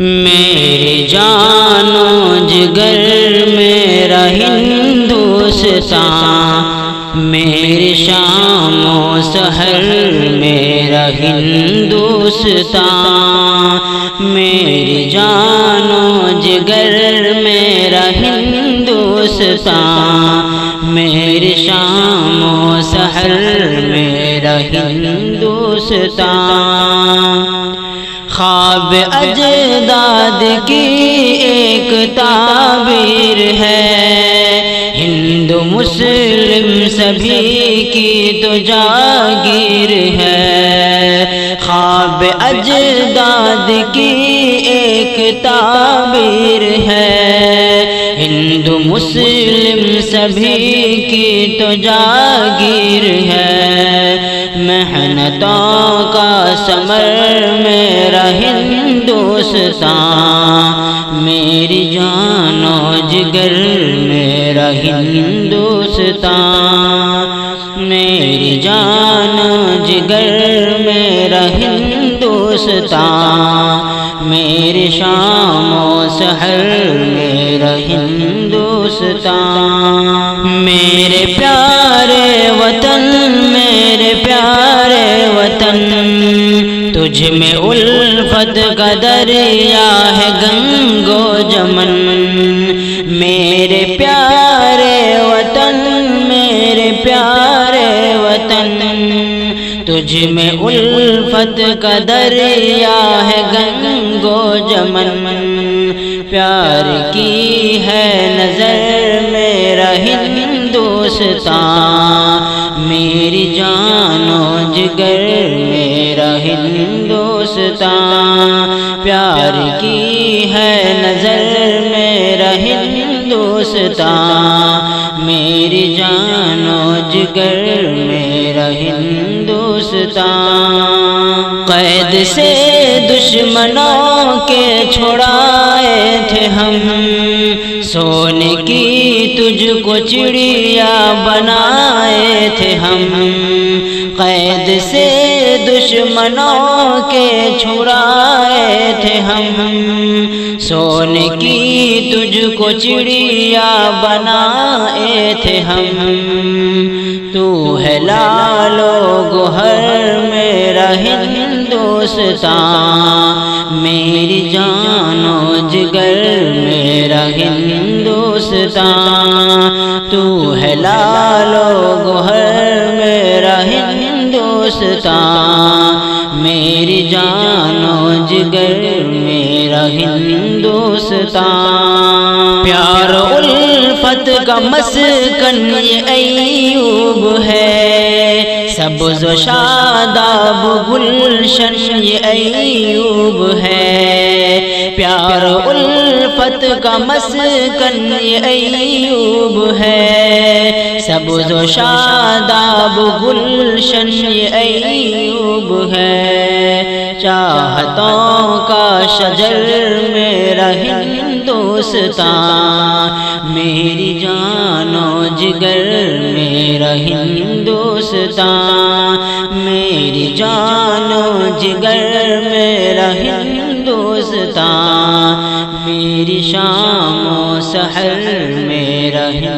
میری جان و جگر میرا ہندوستان، میری شام و سحر میرا ہندوستان، میری جان و جگر میرا ہندوستان، میری شام و سحر میرا ہندوستان۔ خواب اجداد کی ایک تعبیر ہے، ہندو مسلم سبھی کی تو جاگیر ہے۔ خواب اجداد کی ایک تعبیر ہے، ہندو مسلم سبھی کی تو جاگیر ہے۔ محنتوں کا ثمر میرا ہندوستان، میری جان و جگر میرا ہندوستان، میری جان و جگر میرا ہندوستان، میری شام و سحر میرا ہندوستان۔ میرے پیارے وطن، میرے پیارے وطن، تجھ میں الفت کا دریا ہے گنگ و جمن۔ میرے پیارے وطن، میرے پیارے وطن، تجھ میں الفت کا دریا ہے گنگ و جمن۔ پیار کی ہے نظر میرا ہندوستان، میری جان و جگر میرا ہندوستان، پیار کی ہے نظر میرا ہندوستان، میری جان و جگر میرا ہندوستان۔ قید سے دشمنوں کے چھڑائے تھے ہم، سونے کی تجھ کو چڑیا بنائے تھے ہم۔ قید سے دشمنوں کے چھڑائے تھے ہم، سونے کی تجھ کو چڑیا بنائے تھے ہم۔ تو ہے لال و گوہر میرا ہندوستان، میری جان و جگر میرا ہندوستان، تو ہے لال و گوہر میرا ہندوستان، میری جان و جگر میرا ہندوستان۔ پیار الفت کا مسکن یہ ایوب ہے، سبز و شاداب گلشن یہ ایوب ہے۔ پیار الفت کا مسکن یہ ایوب ہے، سبز و شاداب گلشن یہ ایوب ہے۔ چاہتوں کا شجر میرا ہندوستان، میری جان و جگر میرا ہندوستان، میری جان و جگر میرا ہندوستان، میری شام و سحر میرا ہندوستان۔